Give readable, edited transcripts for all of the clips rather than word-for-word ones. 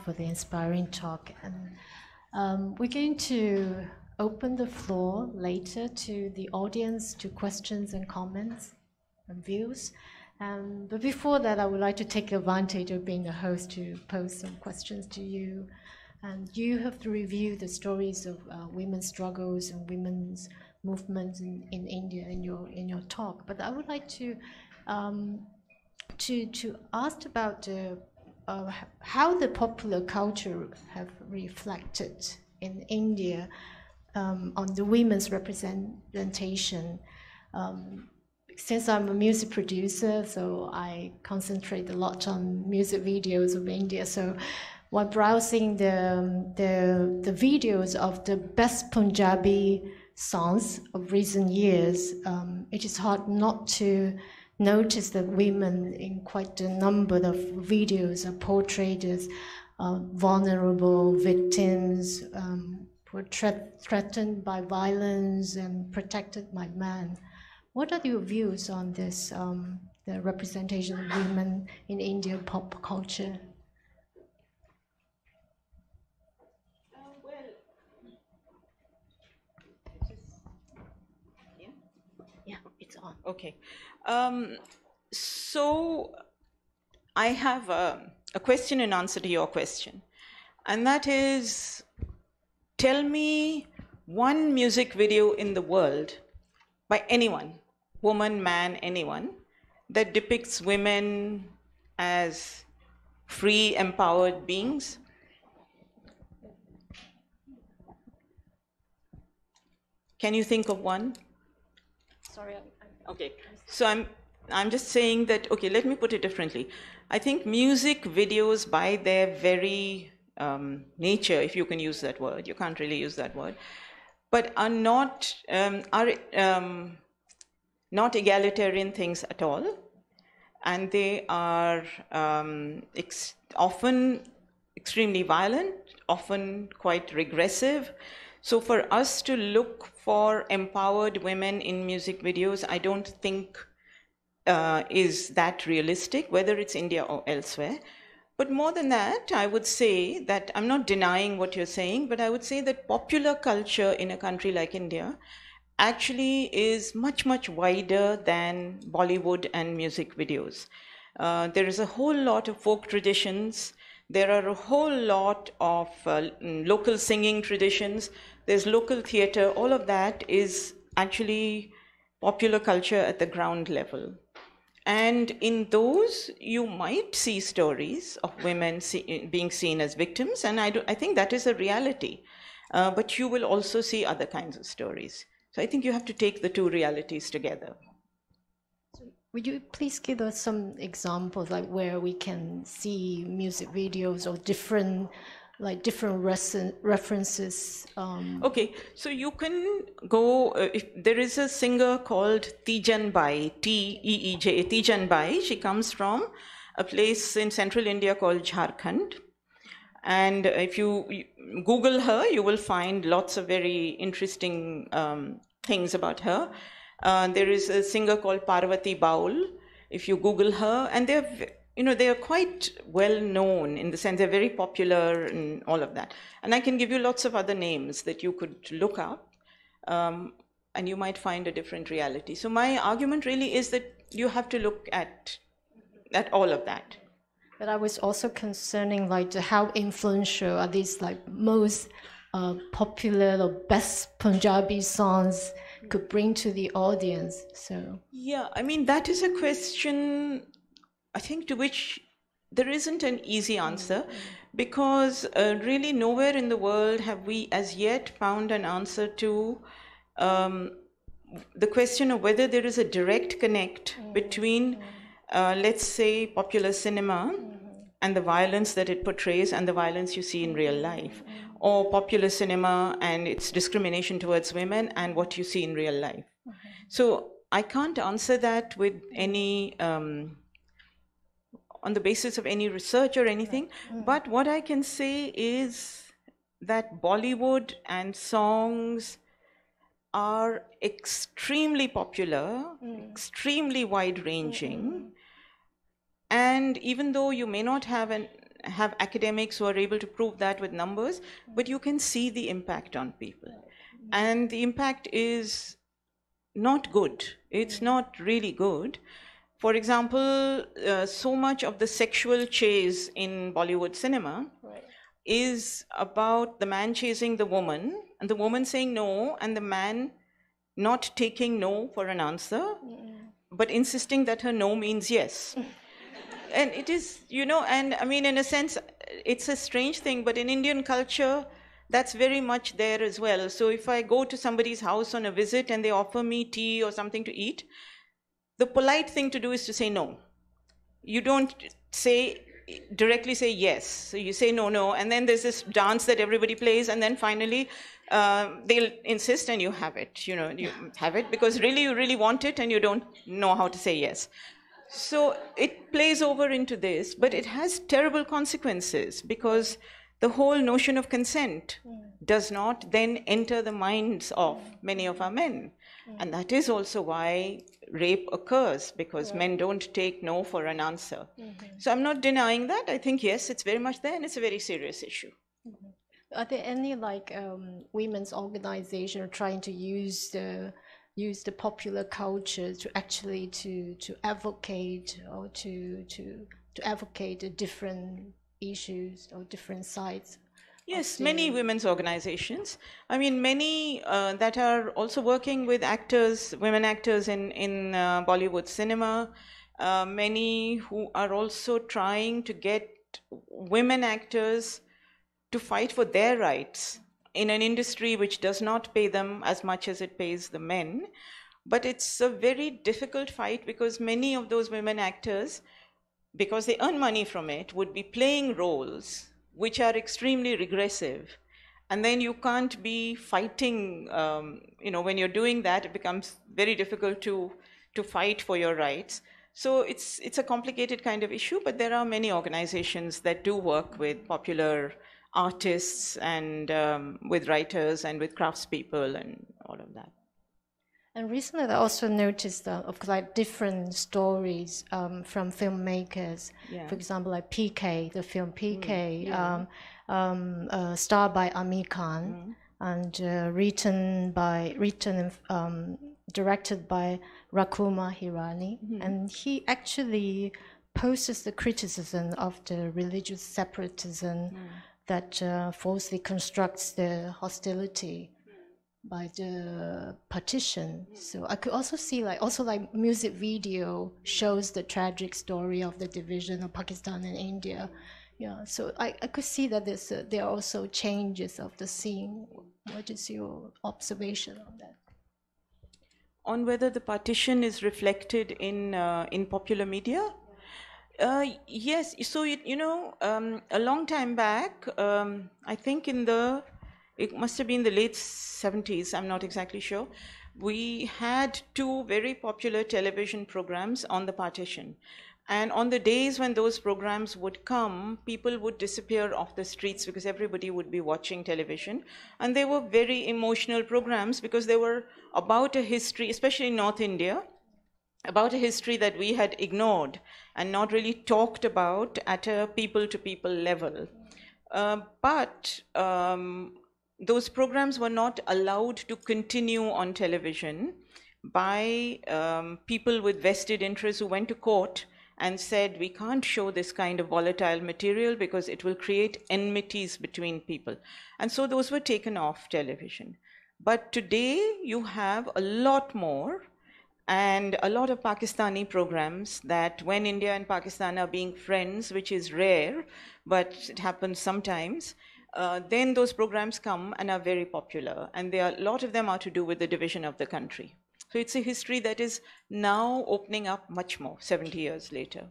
for the inspiring talk. And we're going to open the floor later to the audience, to questions and comments and views. But before that, I would like to take advantage of being the host to pose some questions to you. And you have to review the stories of women's struggles and women's movements in India in your talk. But I would like to ask about how the popular culture have reflected in India on the women's representation. Since I'm a music producer, so I concentrate a lot on music videos of India. So while browsing the videos of the best Punjabi songs of recent years, it is hard not to notice that women in quite a number of videos are portrayed as vulnerable victims, were threatened by violence and protected by men. What are your views on this, the representation of women in Indian pop culture? Yeah, it's on. Okay. So I have a question in answer to your question. And that is, tell me one music video in the world by anyone, woman, man, anyone, that depicts women as free, empowered beings. Can you think of one? Sorry. Okay, so I'm just saying that, okay, let me put it differently. I think music videos by their very nature, if you can use that word, you can't really use that word, but are not egalitarian things at all, and they are often extremely violent, often quite regressive. So for us to look for empowered women in music videos, I don't think is that realistic, whether it's India or elsewhere. But more than that, I would say that, I'm not denying what you're saying, but I would say that popular culture in a country like India actually is much, much wider than Bollywood and music videos. There is a whole lot of folk traditions. There are a whole lot of local singing traditions. There's local theater. All of that is actually popular culture at the ground level. And in those, you might see stories of women being seen as victims, and I think that is a reality. But you will also see other kinds of stories. So I think you have to take the two realities together. So would you please give us some examples, like where we can see music videos or different references? Okay, so you can go, if there is a singer called Teejan Bai, T-E-E-J, Teejan Bai. She comes from a place in central India called Jharkhand. And if you Google her, you will find lots of very interesting things about her. There is a singer called Parvati Baul. If you Google her, and they are quite well known in the sense they're very popular and all of that. And I can give you lots of other names that you could look up, and you might find a different reality. So my argument really is that you have to look at all of that. But I was also concerning how influential are these most popular or best Punjabi songs could bring to the audience. So yeah, I mean, that is a question, I think, to which there isn't an easy answer, because really nowhere in the world have we as yet found an answer to the question of whether there is a direct connect between, let's say, popular cinema and the violence that it portrays and the violence you see in real life, or popular cinema and its discrimination towards women and what you see in real life. So I can't answer that with any on the basis of any research or anything, but what I can say is that Bollywood and songs are extremely popular, extremely wide-ranging, and even though you may not have have academics who are able to prove that with numbers, but you can see the impact on people. And the impact is not good. It's not really good. For example, so much of the sexual chase in Bollywood cinema is about the man chasing the woman, and the woman saying no, and the man not taking no for an answer, but insisting that her no means yes. And it is, you know, and I mean, in a sense, it's a strange thing, but in Indian culture, that's very much there as well. So if I go to somebody's house on a visit and they offer me tea or something to eat, the polite thing to do is to say no. You don't directly say yes. So you say no, and then there's this dance that everybody plays, and then finally they'll insist and you have it. You know, you have it because really you really want it and you don't know how to say yes. So it plays over into this, but it has terrible consequences because the whole notion of consent does not then enter the minds of many of our men. And that is also why rape occurs, because men don't take no for an answer. So I'm not denying that. I think, yes, it's very much there, and it's a very serious issue. Are there any women's organizations trying to use the popular culture to actually to advocate or to advocate the different issues or different sides? Yes, many women's organizations. I mean, many that are also working with actors, women actors in Bollywood cinema, many who are also trying to get women actors to fight for their rights in an industry which does not pay them as much as it pays the men. But it's a very difficult fight because many of those women actors, because they earn money from it, would be playing roles which are extremely regressive. And then you can't be fighting, when you're doing that, it becomes very difficult to fight for your rights. So it's a complicated kind of issue, but there are many organizations that do work with popular artists and with writers and with craftspeople and all of that. And recently, I also noticed different stories from filmmakers. Yeah. For example, like PK, the film PK, starred by Amir Khan, and directed by Rakuma Hirani, and he actually poses the criticism of the religious separatism that falsely constructs the hostility by the partition. So I could also see music video shows the tragic story of the division of Pakistan and India. Yeah, so I could see that there are also changes of the scene. What is your observation on that? On whether the partition is reflected in popular media? Yes, so a long time back, I think it must have been the late 70s, I'm not exactly sure, we had two very popular television programs on the partition. And on the days when those programs would come, people would disappear off the streets because everybody would be watching television. And they were very emotional programs because they were about a history, especially in North India, about a history that we had ignored and not really talked about at a people-to-people level. But those programs were not allowed to continue on television by people with vested interests who went to court and said, we can't show this kind of volatile material because it will create enmities between people. And so those were taken off television. But today you have a lot more and a lot of Pakistani programs that when India and Pakistan are being friends, which is rare, but it happens sometimes, then those programs come and are very popular. And a lot of them are to do with the division of the country. So it's a history that is now opening up much more, 70 years later.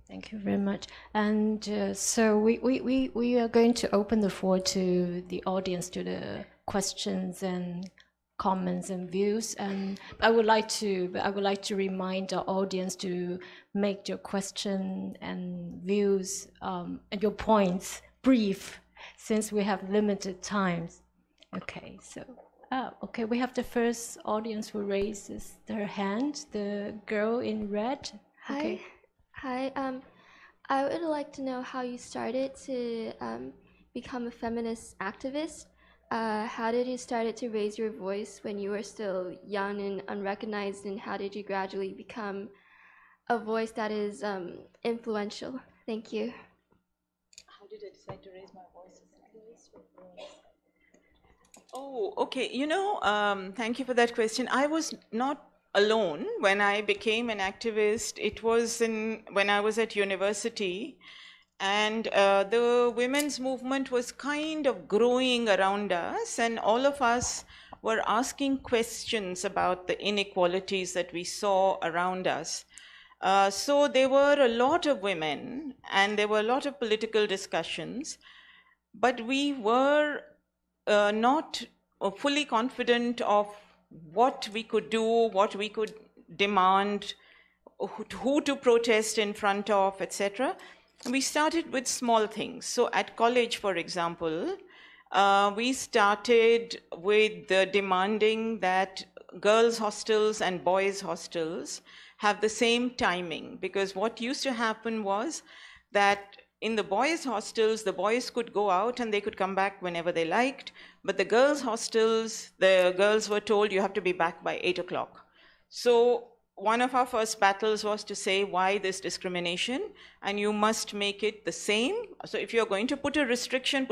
Thank you very much. And so we are going to open the floor to the audience, to the questions and comments and views. And I would like to remind our audience to make your question and views and your points brief, since we have limited times. Okay, so we have the first audience who raises their hand, the girl in red. Hi. Okay. Hi. I would like to know how you started to become a feminist activist. How did you start to raise your voice when you were still young and unrecognized, and how did you gradually become a voice that is influential? Thank you. How did I decide to raise my voice? Oh, okay. You know, thank you for that question. I was not alone when I became an activist. It was when I was at university, and the women's movement was kind of growing around us, and all of us were asking questions about the inequalities that we saw around us. So there were a lot of women, and there were a lot of political discussions, but we were not fully confident of what we could do, what we could demand, who to protest in front of, etc. We started with small things. So at college, for example, we started with demanding that girls' hostels and boys' hostels have the same timing, because what used to happen was that in the boys' hostels, the boys could go out and they could come back whenever they liked, but the girls' hostels, the girls were told you have to be back by 8 o'clock. So one of our first battles was to say, why this discrimination? And you must make it the same. So if you're going to put a restriction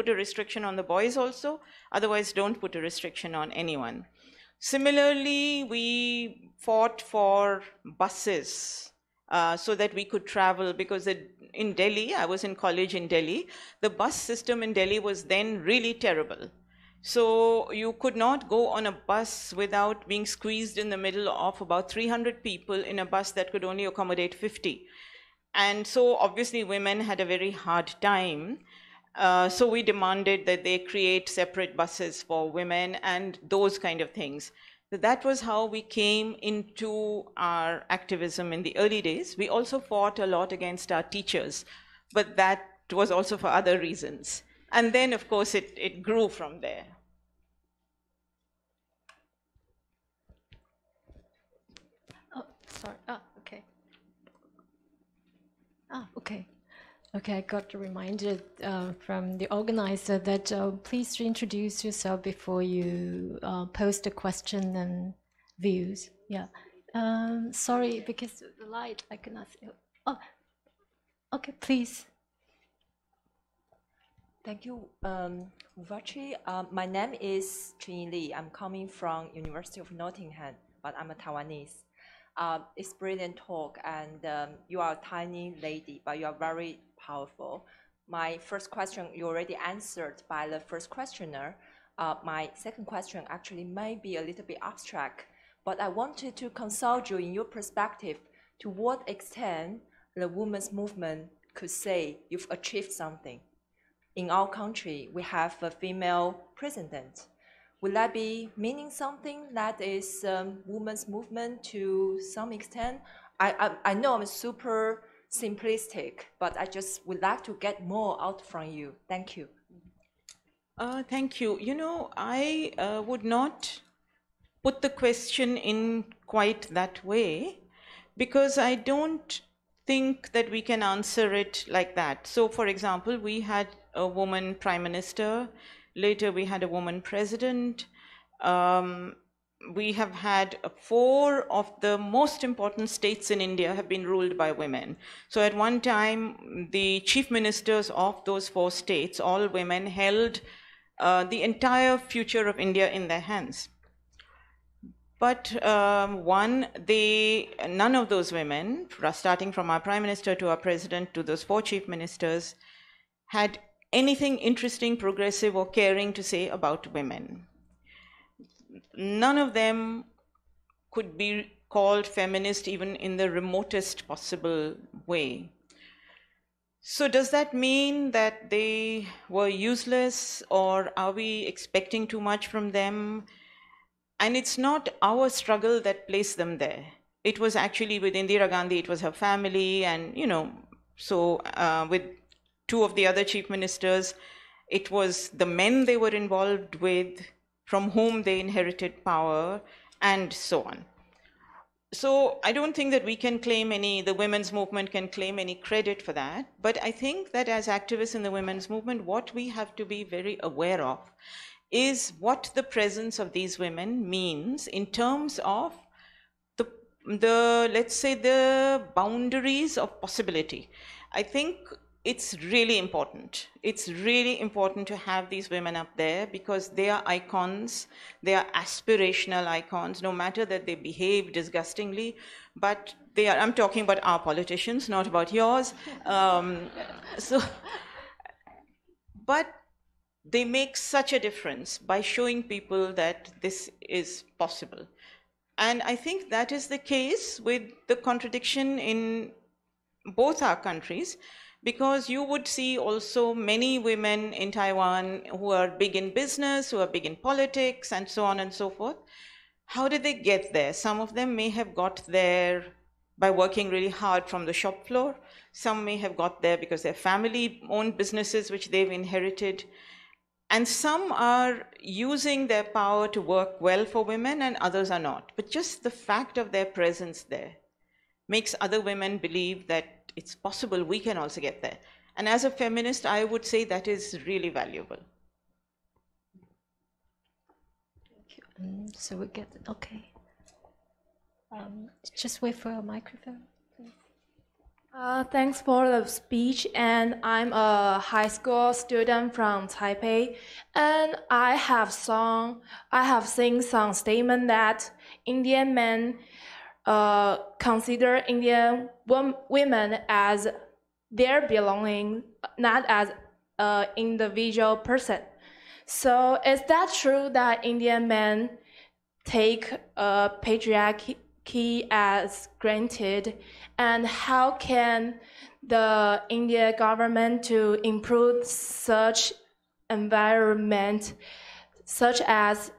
on the boys also, otherwise don't put a restriction on anyone. Similarly, we fought for buses so that we could travel, because in Delhi, I was in college in Delhi, the bus system in Delhi was then really terrible. So you could not go on a bus without being squeezed in the middle of about 300 people in a bus that could only accommodate 50. And so obviously women had a very hard time. So we demanded that they create separate buses for women and those kind of things. So that was how we came into our activism in the early days. We also fought a lot against our teachers, but that was also for other reasons. And then, of course, it grew from there. Oh, sorry. Okay. Okay. Okay, I got reminded from the organizer that please introduce yourself before you post a question and views. Yeah. Sorry, because the light, I cannot see. Oh, okay, please. Thank you, Vachi. My name is Chun Li. I'm coming from University of Nottingham, but I'm a Taiwanese. It's brilliant talk, and you are a tiny lady, but you are very powerful. My first question you already answered by the first questioner. My second question actually may be a little bit abstract, but I wanted to consult you in your perspective. To what extent the women's movement could say you've achieved something? In our country, we have a female president. Would that be meaning something that is women's movement to some extent? I know I'm super simplistic, but I just would like to get more out from you. Thank you. Thank you. You know, I would not put the question in quite that way, because I don't think that we can answer it like that. So, for example, we had a woman prime minister. Later, we had a woman president. We have had 4 of the most important states in India have been ruled by women. So at one time, the chief ministers of those 4 states, all women, held the entire future of India in their hands. But none of those women, starting from our prime minister to our president to those 4 chief ministers, had anything interesting, progressive, or caring to say about women. None of them could be called feminist even in the remotest possible way. So does that mean that they were useless, or are we expecting too much from them? And it's not our struggle that placed them there. It was actually with Indira Gandhi, it was her family, and so with 2 of the other chief ministers, it was the men they were involved with, from whom they inherited power, and so on. So I don't think that we can claim the women's movement can claim any credit for that. But I think that as activists in the women's movement, what we have to be very aware of is what the presence of these women means in terms of let's say, the boundaries of possibility. I think it's really important. It's really important to have these women up there because they are icons, they are aspirational icons, no matter that they behave disgustingly, but they are, I'm talking about our politicians, not about yours. But they make such a difference by showing people that this is possible. And I think that is the case with the contradiction in both our countries, because you would see also many women in Taiwan who are big in business, who are big in politics, and so on and so forth. How did they get there? Some of them may have got there by working really hard from the shop floor. Some may have got there because their family owned businesses which they've inherited. And some are using their power to work well for women and others are not. But just the fact of their presence there makes other women believe that it's possible we can also get there. And as a feminist, I would say that is really valuable. So we get, okay. Just wait for a microphone, please. Thanks for the speech, and I'm a high school student from Taipei, and I have seen some statement that Indian men consider Indian women as their belonging, not as an individual person. So is that true that Indian men take patriarchy as granted, and how can the Indian government to improve such environment, such as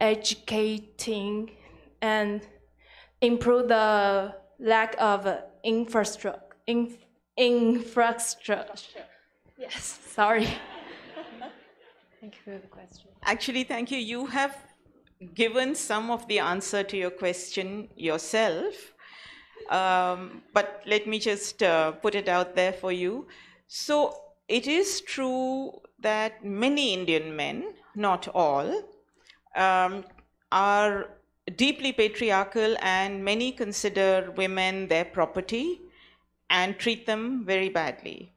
educating and improve the lack of infrastructure? Yes, sorry. Thank you for the question. Actually, thank you. You have given some of the answer to your question yourself, but let me just put it out there for you. So it is true that many Indian men, not all, are deeply patriarchal, and many consider women their property and treat them very badly.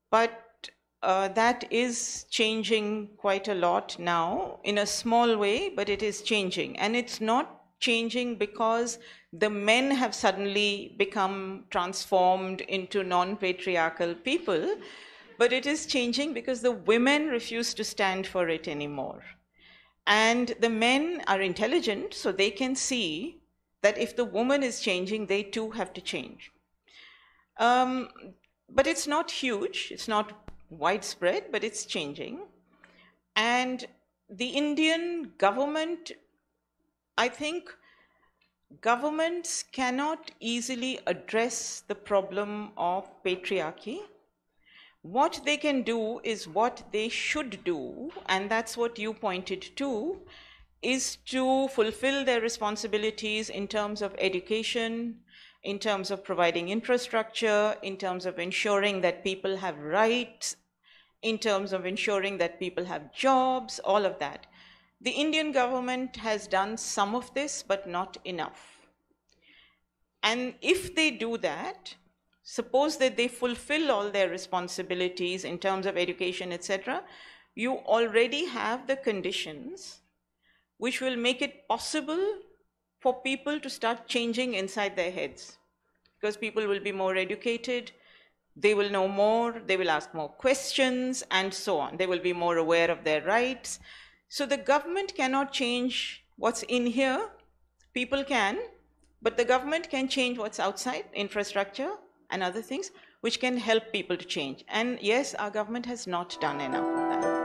But that is changing quite a lot now, in a small way, but it is changing. And it's not changing because the men have suddenly become transformed into non-patriarchal people, but it is changing because the women refuse to stand for it anymore. And the men are intelligent, so they can see that if the woman is changing, they too have to change. But it's not huge, it's not widespread, but it's changing. And the Indian government, I think governments cannot easily address the problem of patriarchy. What they can do is what they should do, and that's what you pointed to, is to fulfill their responsibilities in terms of education, in terms of providing infrastructure, in terms of ensuring that people have rights, in terms of ensuring that people have jobs, all of that. The Indian government has done some of this, but not enough. And if they do that, suppose that they fulfill all their responsibilities in terms of education, etc., you already have the conditions which will make it possible for people to start changing inside their heads, because people will be more educated, they will know more, they will ask more questions, and so on. They will be more aware of their rights. So the government cannot change what's in here. People can, but the government can change what's outside, infrastructure and other things, which can help people to change. And yes, our government has not done enough of that.